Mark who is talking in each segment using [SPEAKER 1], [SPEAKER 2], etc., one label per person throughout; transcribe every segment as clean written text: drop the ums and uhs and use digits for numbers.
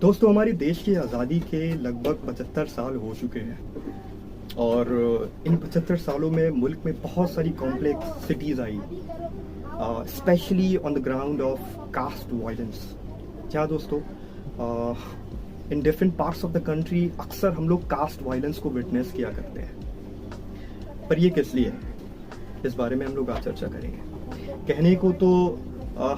[SPEAKER 1] दोस्तों, हमारे देश की आज़ादी के लगभग 75 साल हो चुके हैं और इन 75 सालों में मुल्क में बहुत सारी कॉम्प्लेक्सिटीज़ आई, specially on the ground of caste violence. क्या दोस्तों, in different parts of the country अक्सर हम लोग कास्ट वायलेंस को विटनेस किया करते हैं, पर ये किस लिए? इस बारे में हम लोग आज चर्चा करेंगे। कहने को तो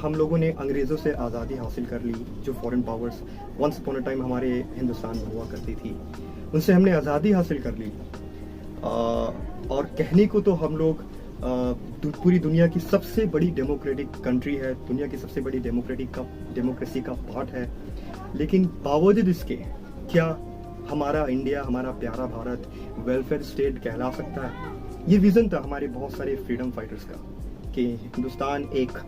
[SPEAKER 1] हम लोगों ने अंग्रेज़ों से आज़ादी हासिल कर ली, जो foreign powers once upon a time हमारे हिंदुस्तान में हुआ करती थी, उनसे हमने आज़ादी हासिल कर ली। और कहने को तो हम लोग पूरी दुनिया की सबसे बड़ी डेमोक्रेटिक कंट्री है, दुनिया की सबसे बड़ी डेमोक्रेसी का पार्ट है, लेकिन बावजूद इसके क्या हमारा इंडिया, हमारा प्यारा भारत वेलफेयर स्टेट कहला सकता है? ये विज़न था हमारे बहुत सारे फ्रीडम फाइटर्स का कि हिंदुस्तान एक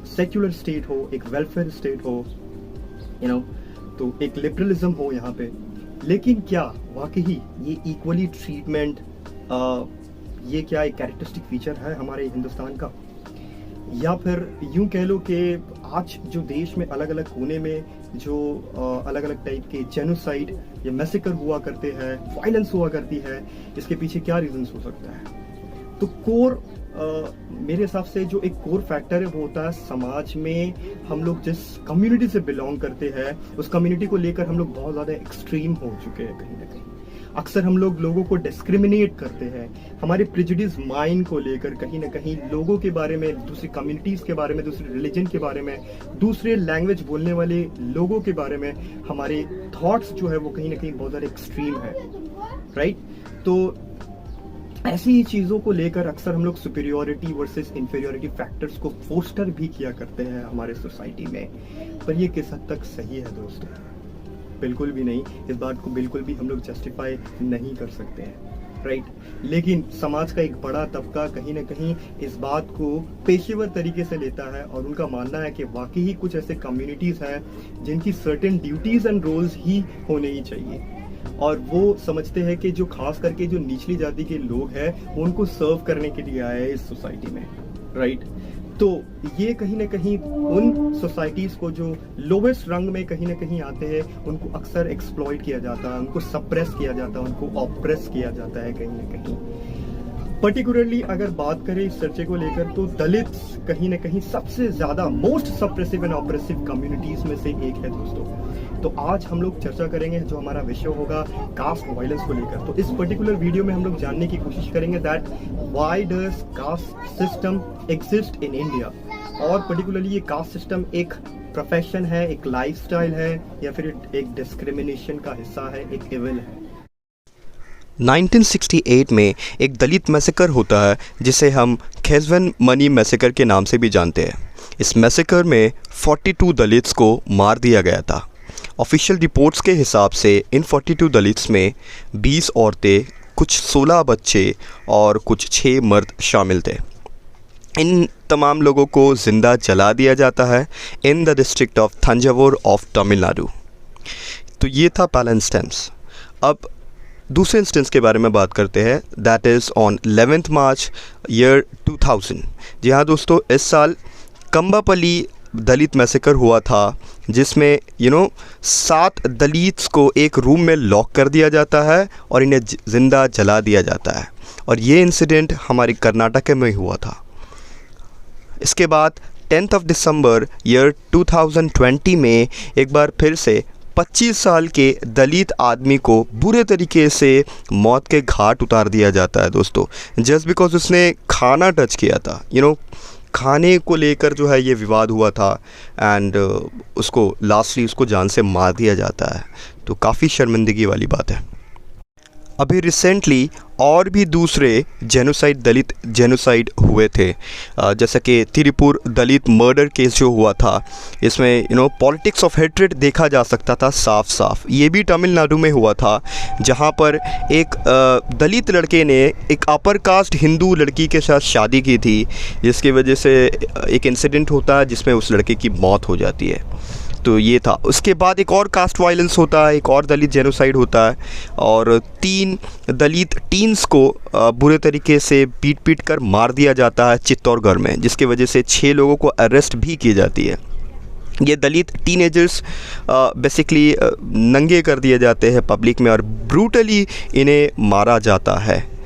[SPEAKER 1] सेक्युलर स्टेट हो, एक वेलफेयर स्टेट हो, तो एक लिबरलिज्म हो यहाँ पे। लेकिन क्या वाकई ये इक्वली ट्रीटमेंट, ये क्या एक कैरेक्टरिस्टिक फीचर है हमारे हिंदुस्तान का? या फिर यूं कह लो कि आज जो देश में अलग अलग कोने में जो अलग अलग टाइप के जेनोसाइड या मैसेकर हुआ करते हैं, वायलेंस हुआ करती है, इसके पीछे क्या रीजंस हो सकता है? तो कोर मेरे हिसाब से जो एक कोर फैक्टर है वो होता है समाज में हम लोग जिस कम्युनिटी से बिलोंग करते हैं, उस कम्युनिटी को लेकर हम लोग बहुत ज़्यादा एक्सट्रीम हो चुके हैं। कहीं ना कहीं अक्सर हम लोग लोगों को डिस्क्रिमिनेट करते हैं, हमारे प्रेजुडिस माइंड को लेकर कहीं ना कहीं लोगों के बारे में, दूसरी कम्युनिटीज़ के बारे में, दूसरे रिलीजन के बारे में, दूसरे लैंग्वेज बोलने वाले लोगों के बारे में हमारे थॉट्स जो है वो कहीं ना कहीं बहुत ज़्यादा एक्सट्रीम है, राइट? तो ऐसी ही चीज़ों को लेकर अक्सर हम लोग सुपीरियोरिटी वर्सेस इंफीरियोरिटी फैक्टर्स को फोस्टर भी किया करते हैं हमारे सोसाइटी में। पर ये किस हद तक सही है दोस्तों? बिल्कुल भी नहीं। इस बात को बिल्कुल भी हम लोग जस्टिफाई नहीं कर सकते हैं, राइट? लेकिन समाज का एक बड़ा तबका कहीं ना कहीं इस बात को पेशेवर तरीके से लेता है और उनका मानना है कि वाकई ही कुछ ऐसे कम्युनिटीज़ हैं जिनकी सर्टेन ड्यूटीज़ एंड रोल्स ही होने ही चाहिए, और वो समझते हैं कि जो खास करके जो निचली जाति के लोग हैं वो उनको सर्व करने के लिए आए हैं इस सोसाइटी में, राइट? तो ये कहीं ना कहीं उन सोसाइटीज को जो लोवेस्ट रंग में कहीं ना कहीं आते हैं उनको अक्सर एक्सप्लॉइट किया जाता है, उनको सप्रेस किया जाता है, उनको ऑप्रेस किया जाता है कहीं ना कहीं। पर्टिकुलरली अगर बात करें इस चर्चे को लेकर तो दलित कहीं ना कहीं सबसे ज्यादा most suppressive and oppressive communities में से एक है दोस्तों। तो आज हम लोग चर्चा करेंगे, जो हमारा विषय होगा कास्ट वायलेंस को लेकर। तो इस पर्टिकुलर वीडियो में हम लोग जानने की कोशिश करेंगे that why does caste system exist in India, और पर्टिकुलरली ये कास्ट सिस्टम एक प्रोफेशन है, एक लाइफस्टाइल है, या फिर एक डिस्क्रिमिनेशन का हिस्सा है, एक इविल है।
[SPEAKER 2] 1968 में एक दलित मैसेकर होता है जिसे हम खेजवन मनी मैसेकर के नाम से भी जानते हैं। इस मैसेकर में 42 दलित्स को मार दिया गया था। ऑफिशियल रिपोर्ट्स के हिसाब से इन 42 दलित्स में 20 औरतें, कुछ 16 बच्चे और कुछ 6 मर्द शामिल थे। इन तमाम लोगों को ज़िंदा जला दिया जाता है in the district of Thanjavur of Tamil Nadu. तो ये था पहला इंस्टेंस। अब दूसरे इंस्टेंस के बारे में बात करते हैं, that is on 11 March year 2000। जी हाँ दोस्तों, इस साल कंबापल्ली दलित मैसेकर हुआ था जिसमें 7 दलित्स को एक रूम में लॉक कर दिया जाता है और इन्हें ज़िंदा जला दिया जाता है, और ये इंसिडेंट हमारे कर्नाटक में हुआ था। इसके बाद 10 दिसंबर ईयर 2020 में एक बार फिर से 25 साल के दलित आदमी को बुरे तरीके से मौत के घाट उतार दिया जाता है दोस्तों, जस्ट बिकॉज उसने खाना टच किया था। खाने को लेकर जो है ये विवाद हुआ था, एंड उसको लास्टली उसको जान से मार दिया जाता है। तो काफ़ी शर्मिंदगी वाली बात है। अभी रिसेंटली और भी दूसरे दलित जेनोसाइड हुए थे, जैसा कि तिरुपुर दलित मर्डर केस जो हुआ था, इसमें पॉलिटिक्स ऑफ हेट्रेड देखा जा सकता था साफ साफ। ये भी तमिलनाडु में हुआ था, जहाँ पर एक दलित लड़के ने एक अपर कास्ट हिंदू लड़की के साथ शादी की थी, जिसकी वजह से एक इंसिडेंट होता है जिसमें उस लड़के की मौत हो जाती है। तो ये था। उसके बाद एक और कास्ट वायलेंस होता है, एक और दलित जेनोसाइड होता है, और 3 दलित टीन्स को बुरे तरीके से पीट कर मार दिया जाता है चित्तौड़गढ़ में, जिसकी वजह से 6 लोगों को अरेस्ट भी की जाती है। ये दलित टीनेजर्स बेसिकली नंगे कर दिए जाते हैं पब्लिक में और ब्रूटली इन्हें मारा जाता है।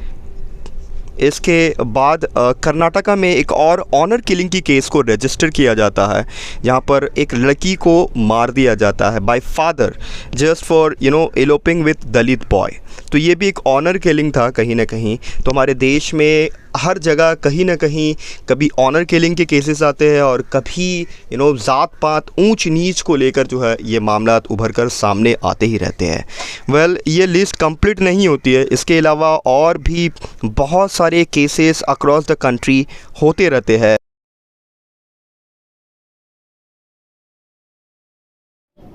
[SPEAKER 2] इसके बाद कर्नाटका में एक और ऑनर किलिंग की केस को रजिस्टर किया जाता है, जहाँ पर एक लड़की को मार दिया जाता है by father just for eloping with Dalit boy. तो ये भी एक ऑनर किलिंग था कहीं ना कहीं। तो हमारे देश में हर जगह कहीं ना कहीं कभी ऑनर किलिंग के केसेस आते हैं और कभी ज़ात पात ऊंच नीच को लेकर जो है ये मामला उभर कर सामने आते ही रहते हैं। वेल, ये लिस्ट कंप्लीट नहीं होती है, इसके अलावा और भी बहुत सारे केसेस अक्रॉस द कंट्री होते रहते हैं।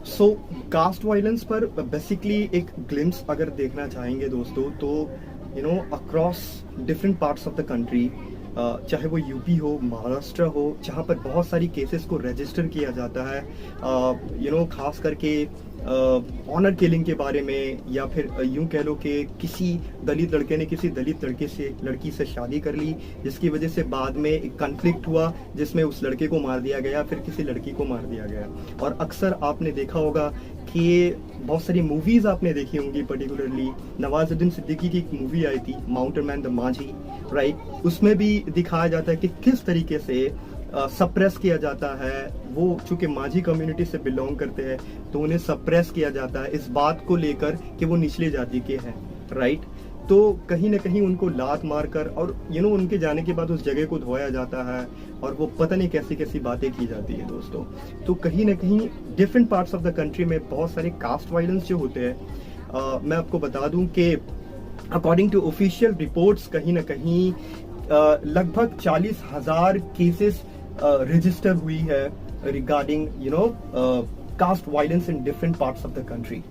[SPEAKER 1] सो कास्ट वायलेंस पर बेसिकली एक ग्लिम्स अगर देखना चाहेंगे दोस्तों, तो across different parts of the country, चाहे वो यूपी हो, महाराष्ट्र हो, जहाँ पर बहुत सारी केसेस को रजिस्टर किया जाता है, खास करके ऑनर किलिंग के बारे में, या फिर यूं कह लो कि किसी दलित लड़के ने किसी दलित लड़की से शादी कर ली, जिसकी वजह से बाद में एक कन्फ्लिक्ट हुआ जिसमें उस लड़के को मार दिया गया, फिर किसी लड़की को मार दिया गया। और अक्सर आपने देखा होगा कि बहुत सारी मूवीज आपने देखी होंगी, पर्टिकुलरली नवाजुद्दीन सिद्दीकी की एक मूवी आई थी माउंटेन मैन द माझी, राइट, उसमें भी दिखाया जाता है कि किस तरीके से सप्रेस किया जाता है। वो चूंकि माझी कम्युनिटी से बिलोंग करते हैं तो उन्हें सप्रेस किया जाता है इस बात को लेकर कि वो निचले जाति के हैं, राइट। तो कहीं ना कहीं उनको लात मारकर और उनके जाने के बाद उस जगह को धोया जाता है और वो पता नहीं कैसी कैसी बातें की जाती है दोस्तों। तो कहीं ना कहीं different parts of the country में बहुत सारे कास्ट वायलेंस जो होते हैं, मैं आपको बता दूं कि अकॉर्डिंग टू ऑफिशियल रिपोर्ट्स कहीं ना कहीं लगभग 40,000 केसेस रजिस्टर हुई है regarding caste violence in different parts of the country.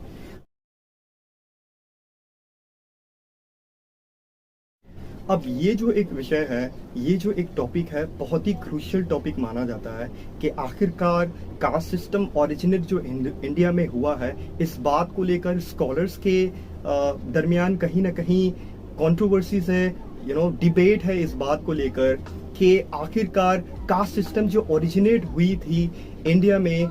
[SPEAKER 1] अब ये जो एक विषय है, ये जो एक टॉपिक है, बहुत ही क्रूशियल टॉपिक माना जाता है कि आखिरकार कास्ट सिस्टम ओरिजिनेट जो इंडिया में हुआ है, इस बात को लेकर स्कॉलर्स के दरमियान कहीं ना कहीं कंट्रोवर्सीज है, डिबेट है इस बात को लेकर कि आखिरकार कास्ट सिस्टम जो ओरिजिनेट हुई थी इंडिया में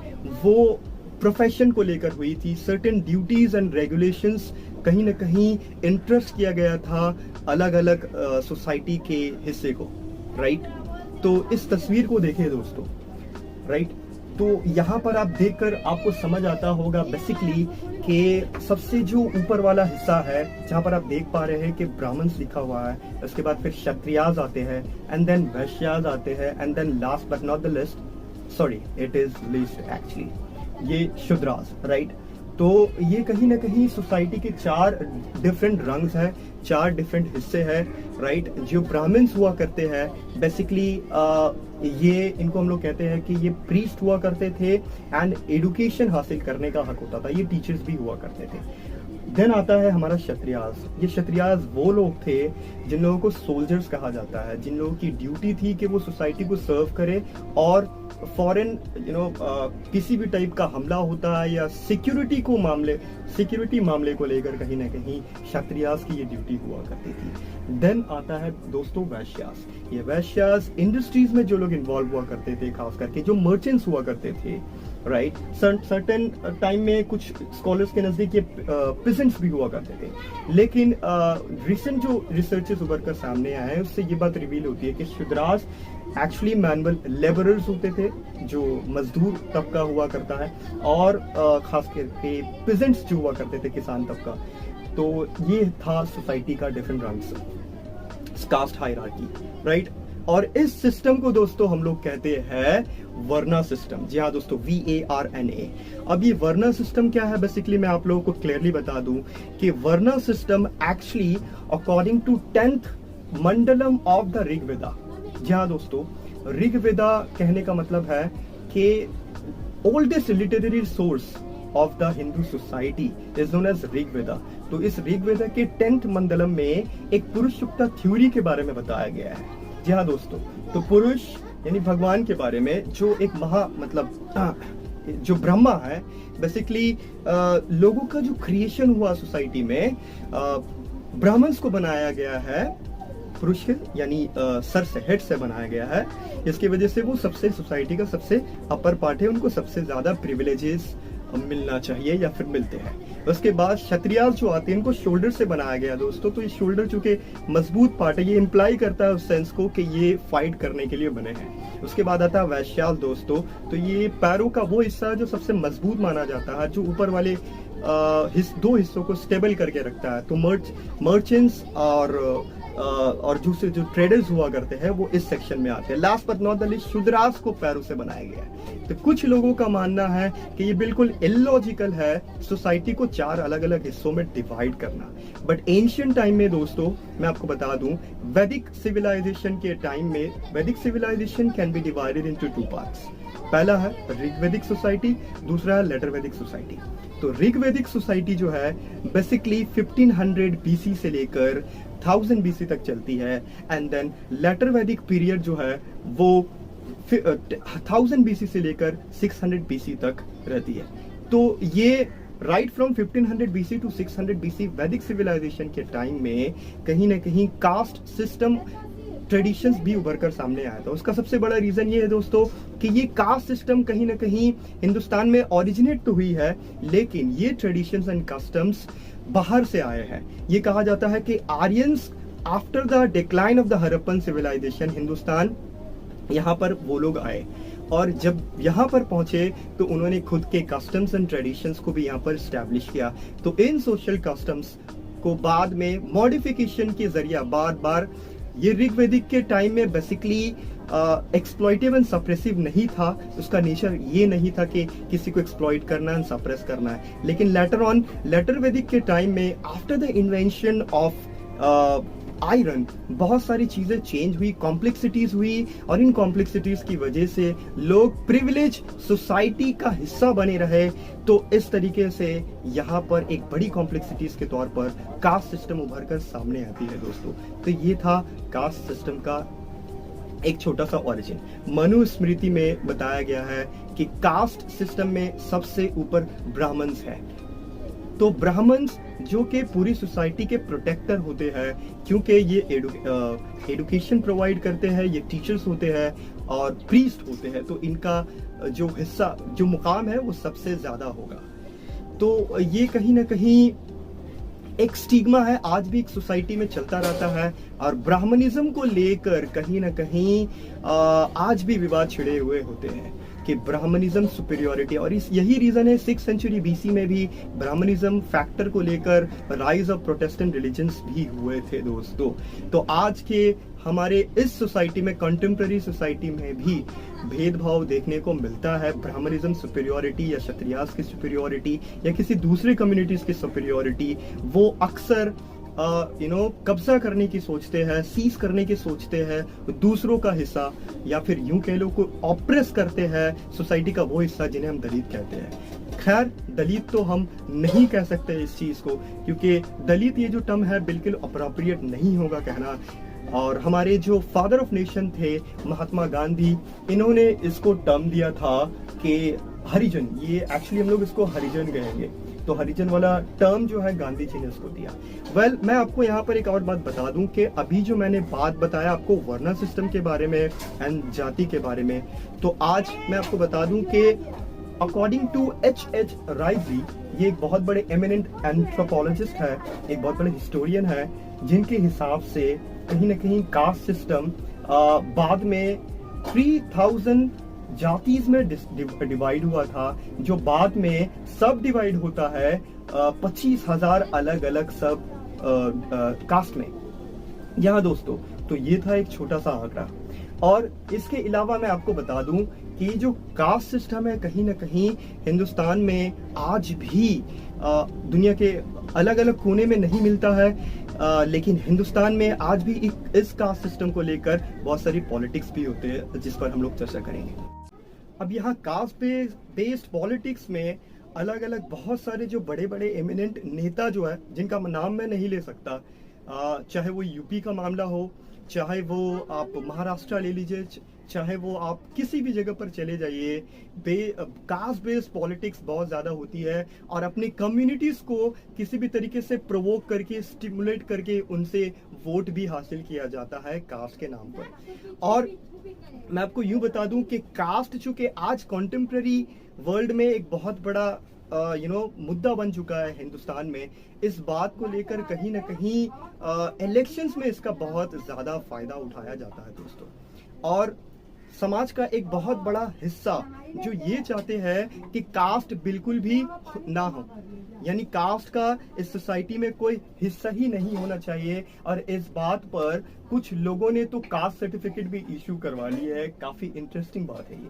[SPEAKER 1] वो प्रोफेशन को लेकर हुई थी। सर्टेन ड्यूटीज एंड रेगुलेशंस कहीं ना कहीं इंटरेस्ट किया गया था अलग अलग सोसाइटी के हिस्से को, राइट। तो इस तस्वीर को देखिए दोस्तों, राइट। तो यहाँ पर आप देखकर आपको समझ आता होगा बेसिकली कि सबसे जो ऊपर वाला हिस्सा है जहाँ पर आप देख पा रहे हैं कि ब्राह्मण्स लिखा हुआ है, उसके बाद फिर क्षत्रियाज आते हैं, एंड देन वैश्याज आते हैं, and then last but not the least, sorry it is least actually, ये शूद्रास, राइट। तो ये कहीं ना कहीं सोसाइटी के 4 डिफरेंट रंग्स हैं, 4 डिफरेंट हिस्से हैं, राइट। जो ब्राह्मण्स हुआ करते हैं बेसिकली ये इनको हम लोग कहते हैं कि ये प्रीस्ट हुआ करते थे एंड एडुकेशन हासिल करने का हक होता था, ये टीचर्स भी हुआ करते थे। देन आता है हमारा क्षत्रियाज। ये क्षत्रियाज वो लोग थे जिन लोगों को सोल्जर्स कहा जाता है, जिन लोगों की ड्यूटी थी कि वो सोसाइटी को सर्व करे और फॉरेन किसी भी टाइप का हमला होता है या सिक्योरिटी मामले को लेकर कहीं ना कहीं क्षत्रियाज की ये ड्यूटी हुआ करती थी। देन आता है दोस्तों वैश्यास। ये वैश्यास इंडस्ट्रीज में जो लोग इन्वॉल्व हुआ करते थे, खास करके जो मर्चेंट्स हुआ करते थे, राइट। सर्टेन टाइम में कुछ स्कॉलर्स के नजदीक ये पिजेंट्स भी हुआ करते थे, लेकिन रिसेंट जो रिसर्चेस उभर कर सामने आए हैं उससे ये बात रिवील होती है कि शूद्रास एक्चुअली मैनुअल लेबरर्स होते थे, जो मजदूर तबका हुआ करता है, और खास करके पिजेंट्स जो हुआ करते थे, किसान तबका। तो ये था सोसाइटी का डिफरेंट रंग्स, कास्ट हायरार्की, राइट। और इस सिस्टम को दोस्तों हम लोग कहते हैं वर्ना सिस्टम। जी हाँ दोस्तों, VARNA। अब ये वर्ना सिस्टम क्या है, बेसिकली मैं आप लोगों को क्लियरली बता दूं कि varna system actually according to 10th mandalam of the Rigveda. जी हाँ दोस्तों, ऋग्वेदा कहने का मतलब है कि oldest literary source of the Hindu society is known as Rigveda. तो इस ऋग्वेदा के 10th मंडलम में एक पुरुषयुक्ता थ्योरी के बारे में बताया गया है। जी हाँ दोस्तों, तो पुरुष यानी भगवान के बारे में जो एक जो ब्रह्मा है, बेसिकली लोगों का जो क्रिएशन हुआ सोसाइटी में, ब्राह्मण्स को बनाया गया है पुरुष के यानी सर से, हेड से बनाया गया है। इसकी वजह से वो सबसे सोसाइटी का सबसे अपर पार्ट है, उनको सबसे ज्यादा प्रिविलेजेस मिलना चाहिए या फिर मिलते हैं। उसके बाद क्षत्रियास जो आते हैं इनको शोल्डर से बनाया गया दोस्तों। तो ये शोल्डर चूंकि मजबूत पार्ट है, ये इम्प्लाई करता है उस सेंस को कि ये फाइट करने के लिए बने हैं। उसके बाद आता है वैश्यास दोस्तों। तो ये पैरों का वो हिस्सा है जो सबसे मजबूत माना जाता है, जो ऊपर वाले दो हिस्सों को स्टेबल करके रखता है। तो मर्चेंट्स और दूसरे जो ट्रेडर्स हुआ करते हैं वो इस सेक्शन में आते हैं। Last but not the least, Shudras को पैरों से बनाया गया है। तो कुछ लोगों का मानना है कि ये बिल्कुल इलॉजिकल है सोसाइटी को 4 अलग अलग हिस्सों में डिवाइड करना। बट एंशियंट टाइम में दोस्तों मैं आपको बता दूं, वैदिक सिविलाइजेशन के टाइम में Vedic civilization can be divided into 2 parts. पहला है ऋग्वैदिक सोसाइटी, दूसरा है लेटर वैदिक सोसाइटी। तो ऋग्वैदिक सोसाइटी जो है बेसिकली 1500 बीसी से लेकर 1000 बीसी तक चलती है। एंड देन लेटर वैदिक पीरियड जो है वो 1000 बीसी से लेकर 600 बीसी तक रहती है। तो ये right from 1500 BC to 600 BC Vedic civilization के टाइम में कहीं ना कहीं कास्ट सिस्टम ट्रेडिशंस भी उभर कर सामने आया था। उसका सबसे बड़ा रीजन ये है दोस्तों कि ये कास्ट सिस्टम कहीं ना कहीं हिंदुस्तान में ओरिजिनेट तो हुई है, लेकिन ये ट्रेडिशंस एंड कस्टम्स बाहर से आए हैं। ये कहा जाता है कि Aryans after the decline of the Harappan civilization Hindustan, यहाँ पर वो लोग आए और जब यहाँ पर पहुंचे तो उन्होंने खुद के कस्टम्स एंड ट्रेडिशंस को भी यहाँ पर स्टैब्लिश किया। तो इन सोशल कस्टम्स को बाद में मॉडिफिकेशन के जरिए बार बार, ये ऋग्वैदिक के टाइम में बेसिकली एक्सप्लॉइटिव एंड सप्रेसिव नहीं था। उसका नेचर ये नहीं था कि किसी को एक्सप्लॉइट करना एंड सप्रेस करना है। लेकिन लेटर ऑन लेटर वैदिक के टाइम में after the invention of iron बहुत सारी चीजें चेंज हुई, कॉम्प्लेक्सिटीज हुई, और इन कॉम्प्लेक्सिटीज की वजह से लोग प्रिविलेज सोसाइटी का हिस्सा बने रहे। तो इस तरीके से यहाँ पर एक बड़ी कॉम्प्लेक्सिटीज के तौर पर कास्ट सिस्टम उभर कर सामने आती है दोस्तों। तो ये था कास्ट सिस्टम का एक छोटा सा ओरिजिन। मनुस्मृति में बताया गया है कि कास्ट सिस्टम में सबसे ऊपर ब्राह्मण्स है। तो ब्राह्मण्स जो कि पूरी सोसाइटी के प्रोटेक्टर होते हैं, क्योंकि ये एडुकेशन प्रोवाइड करते हैं, ये टीचर्स होते हैं और प्रीस्ट होते हैं। तो इनका जो हिस्सा, जो मुकाम है वो सबसे ज्यादा होगा। तो ये कहीं ना कहीं एक स्टिग्मा है, आज भी एक सोसाइटी में चलता रहता है। और ब्राह्मणिज्म को लेकर कहीं ना कहीं आज भी विवाद छिड़े हुए होते हैं कि ब्राह्मणिज्म सुपीरियोरिटी, और यही रीजन है 6th सेंचुरी बीसी में भी ब्राह्मणिज्म फैक्टर को लेकर राइज ऑफ प्रोटेस्टेंट रिलीजन्स भी हुए थे दोस्तों। तो आज के हमारे इस सोसाइटी में, कंटेम्प्रेरी सोसाइटी में भी भेदभाव देखने को मिलता है। ब्राह्मणिज्म सुपीरियोरिटी या क्षत्रियास की सुपीरियोरिटी या किसी दूसरे कम्युनिटीज की सुपीरियोरिटी, वो अक्सर कब्जा करने की सोचते हैं, सीज करने की सोचते हैं दूसरों का हिस्सा, या फिर यूं कह लो को ऑप्रेस करते हैं सोसाइटी का वो हिस्सा जिन्हें हम दलित कहते हैं। खैर, दलित तो हम नहीं कह सकते इस चीज को, क्योंकि दलित ये जो टर्म है बिल्कुल अप्रोप्रिएट नहीं होगा कहना। और हमारे जो फादर ऑफ नेशन थे महात्मा गांधी, इन्होंने इसको टर्म दिया था कि हरिजन, ये एक्चुअली हम लोग इसको हरिजन कहेंगे। तो हरिजन वाला टर्म जो है गांधी जी ने उसको दिया। मैं आपको यहाँ पर एक और बात बता दूं कि अभी जो मैंने बात बताया आपको वर्ण सिस्टम के बारे में एंड जाति के बारे में, तो आज मैं आपको बता दूं कि अकॉर्डिंग टू H.H. राइजी, ये एक बहुत बड़े एमिनेंट एंथ्रोपोलॉजिस्ट है, एक बहुत बड़े हिस्टोरियन है, जिनके हिसाब से कहीं ना कहीं कास्ट सिस्टम बाद में 3000 जातीज में डिवाइड हुआ था, जो बाद में सब डिवाइड होता है 25,000 अलग अलग सब कास्ट में। यहाँ दोस्तों, तो ये था एक छोटा सा आंकड़ा। और इसके अलावा मैं आपको बता दूं कि जो कास्ट सिस्टम है कहीं ना कहीं हिंदुस्तान में आज भी दुनिया के अलग अलग कोने में नहीं मिलता है, लेकिन हिंदुस्तान में आज भी इस कास्ट सिस्टम को लेकर बहुत सारी पॉलिटिक्स भी होते हैं, जिस पर हम लोग चर्चा करेंगे। अब यहाँ कास्ट बेस्ड पॉलिटिक्स में अलग अलग बहुत सारे जो बड़े बड़े एमिनेंट नेता जो है, जिनका नाम मैं नहीं ले सकता, चाहे वो यूपी का मामला हो, चाहे वो आप महाराष्ट्र ले लीजिए, चाहे वो आप किसी भी जगह पर चले जाइए, कास्ट बेस्ड पॉलिटिक्स बहुत ज़्यादा होती है और अपनी कम्युनिटीज़ को किसी भी तरीके से प्रोवोक करके, स्टिमुलेट करके उनसे वोट भी हासिल किया जाता है कास्ट के नाम पर। और मैं आपको यूं बता दूं कि कास्ट चूंकि आज कॉन्टेम्प्ररी वर्ल्ड में एक बहुत बड़ा मुद्दा बन चुका है हिंदुस्तान में, इस बात को लेकर कहीं ना कहीं इलेक्शंस में इसका बहुत ज़्यादा फायदा उठाया जाता है दोस्तों। और समाज का एक बहुत बड़ा हिस्सा जो ये चाहते हैं कि कास्ट बिल्कुल भी ना हो, यानी कास्ट का इस सोसाइटी में कोई हिस्सा ही नहीं होना चाहिए। और इस बात पर कुछ लोगों ने तो कास्ट सर्टिफिकेट भी इशू करवा ली है। काफी इंटरेस्टिंग बात है ये।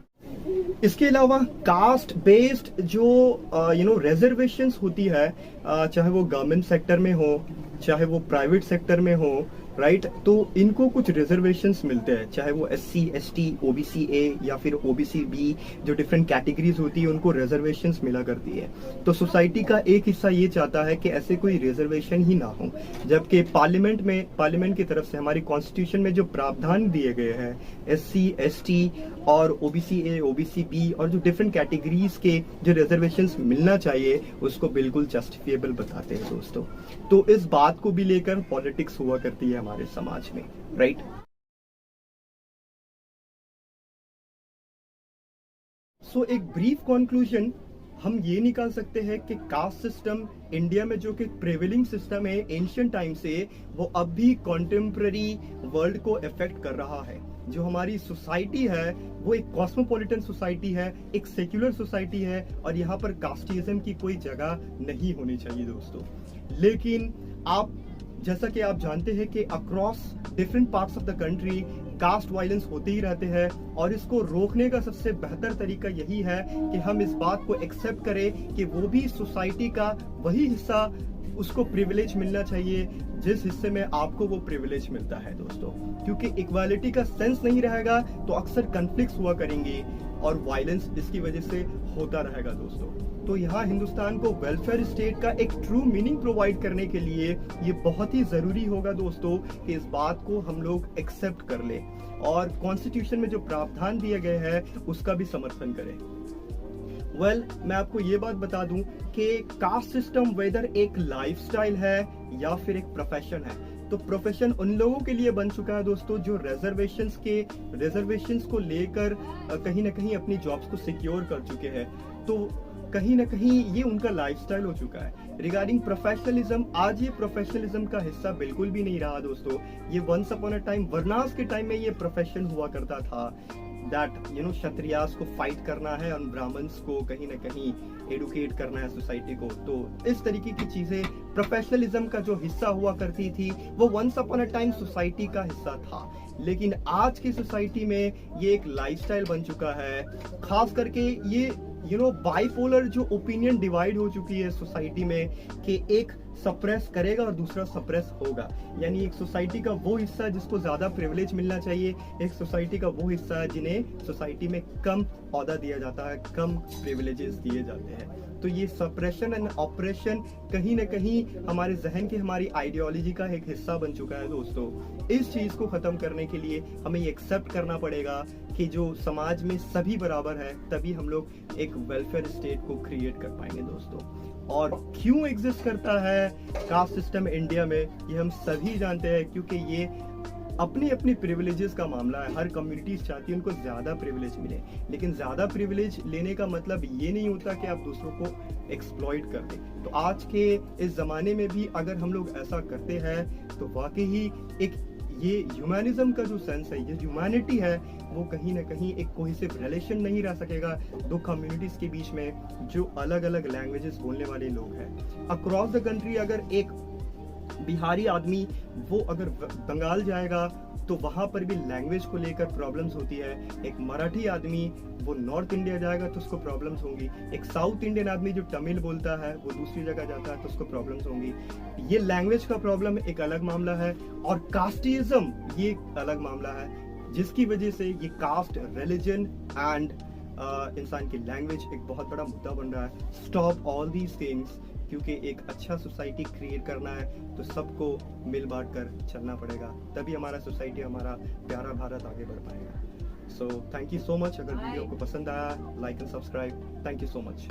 [SPEAKER 1] इसके अलावा कास्ट बेस्ड जो रिजर्वेशंस होती है, चाहे वो गवर्नमेंट सेक्टर में हो चाहे वो प्राइवेट सेक्टर में हो, राइट, तो इनको कुछ रिजर्वेशंस मिलते हैं, चाहे वो SC ST OBC A या फिर OBC B, जो डिफरेंट कैटेगरीज होती है उनको रिजर्वेशंस मिला करती है। तो सोसाइटी का एक हिस्सा ये चाहता है कि ऐसे कोई रिजर्वेशन ही ना हो, जबकि पार्लियामेंट की तरफ से हमारी कॉन्स्टिट्यूशन में जो प्रावधान दिए गए हैं SC ST और OBC A OBC B और जो डिफरेंट कैटेगरीज के जो रिजर्वेशंस मिलना चाहिए उसको बिल्कुल जस्टिफिएबल बताते हैं दोस्तों। तो इस बात को भी लेकर पॉलिटिक्स हुआ करती है हमारे समाज में, राइट। सो एक ब्रीफ कंक्लूजन हम ये निकाल सकते हैं कि कास्ट सिस्टम इंडिया में जो कि प्रेवेलिंग सिस्टम है एंशिएंट टाइम से, वो अब भी कॉन्टेम्प्ररी वर्ल्ड को इफेक्ट कर रहा है। जो हमारी सोसाइटी है वो एक कॉस्मोपॉलिटन सोसाइटी है, एक सेक्युलर सोसाइटी है और यहाँ पर कास्टिज्म की कोई जगह नहीं होनी चाहिए दोस्तों। लेकिन जैसा कि आप जानते हैं कि across different parts of the country caste violence होते ही रहते हैं और इसको रोकने का सबसे बेहतर तरीका यही है कि हम इस बात को एक्सेप्ट करें कि वो भी सोसाइटी का वही हिस्सा, उसको प्रिविलेज मिलना चाहिए जिस हिस्से में आपको वो प्रिविलेज मिलता है दोस्तों। क्योंकि इक्वालिटी का सेंस नहीं रहेगा तो अक्सर कन्फ्लिक्ट्स हुआ करेंगे और वायलेंस इसकी वजह से होता रहेगा दोस्तों। तो यहाँ हिंदुस्तान को वेलफेयर स्टेट का एक ट्रू मीनिंग प्रोवाइड करने के लिए ये बहुत ही जरूरी होगा दोस्तों कि इस बात को हम लोग एक्सेप्ट कर ले और कॉन्स्टिट्यूशन में जो प्रावधान दिए गए हैं उसका भी समर्थन करें। मैं आपको ये बात बता दूं कि कास्ट सिस्टम वेदर एक लाइफस्टाइल है या फिर एक प्रोफेशन है, तो प्रोफेशन उन लोगों के लिए बन चुका है दोस्तों जो रिजर्वेशंस को लेकर कहीं ना कहीं अपनी जॉब्स को सिक्योर कर चुके हैं। तो कहीं ना कहीं ये उनका लाइफस्टाइल हो चुका है। रिगार्डिंग प्रोफेशनलिज्म, आज ये प्रोफेशनलिज्म का हिस्सा बिल्कुल भी नहीं रहा दोस्तों। ये वंस अपॉन अ टाइम वर्नास के टाइम में ये प्रोफेशन हुआ करता था, दैट क्षत्रियास को फाइट करना है और ब्राह्मण्स को कहीं ना कहीं एडुकेट करना है सोसाइटी को। तो इस तरीके की चीजें प्रोफेशनलिज्म का जो हिस्सा हुआ करती थी वो once upon a time society का हिस्सा था। लेकिन आज की सोसाइटी में ये एक लाइफस्टाइल बन चुका है। खास करके ये बाइपोलर जो ओपिनियन डिवाइड हो चुकी है सोसाइटी में कि एक सप्रेस करेगा और दूसरा सप्रेस होगा, यानी एक सोसाइटी का वो हिस्सा जिसको ज्यादा प्रिविलेज मिलना चाहिए, एक सोसाइटी का वो हिस्सा है जिन्हें सोसाइटी में कम औहदा दिया जाता है, कम प्रिविलेजेस दिए जाते हैं। तो ये सप्रेशन एंड ऑपरेशन कहीं ना कहीं हमारे जहन की, हमारी आइडियोलॉजी का एक हिस्सा बन चुका है दोस्तों। इस चीज को खत्म करने के लिए हमें ये एक्सेप्ट करना पड़ेगा कि जो समाज में सभी बराबर है, तभी हम लोग एक वेलफेयर स्टेट को क्रिएट कर पाएंगे दोस्तों। और क्यों एग्जिस्ट करता है कास्ट सिस्टम इंडिया में, ये हम सभी जानते हैं, क्योंकि ये अपनी अपनी प्रिविलेजेस का मामला है। हर कम्युनिटी चाहती है उनको ज्यादा प्रिविलेज मिले, लेकिन ज्यादा प्रिविलेज लेने का मतलब ये नहीं होता कि आप दूसरों को एक्सप्लॉइट कर दें। तो आज के इस जमाने में भी अगर हम लोग ऐसा करते हैं तो वाकई ही एक ये ह्यूमैनिज्म का जो सेंस है, ये ह्यूमैनिटी है, वो कहीं ना कहीं एक कोहेसिव रिलेशन नहीं रह सकेगा दो कम्युनिटीज के बीच में जो अलग अलग लैंग्वेजेस बोलने वाले लोग हैं। अक्रॉस द कंट्री अगर एक बिहारी आदमी वो अगर बंगाल जाएगा तो वहां पर भी लैंग्वेज को लेकर प्रॉब्लम्स होती है। एक मराठी आदमी वो नॉर्थ इंडिया जाएगा तो उसको प्रॉब्लम्स होंगी। एक साउथ इंडियन आदमी जो तमिल बोलता है वो दूसरी जगह जाता है तो उसको प्रॉब्लम्स होंगी। ये लैंग्वेज का प्रॉब्लम एक अलग मामला है और कास्टिज्म ये एक अलग मामला है, जिसकी वजह से ये कास्ट, रिलीजन एंड इंसान की लैंग्वेज एक बहुत बड़ा मुद्दा बन रहा है। स्टॉप ऑल दीज थिंग्स, क्योंकि एक अच्छा सोसाइटी क्रिएट करना है तो सबको मिल बांट कर चलना पड़ेगा, तभी हमारा सोसाइटी, हमारा प्यारा भारत आगे बढ़ पाएगा। So thank you so much. अगर वीडियो को पसंद आया, like and subscribe. Thank you so much.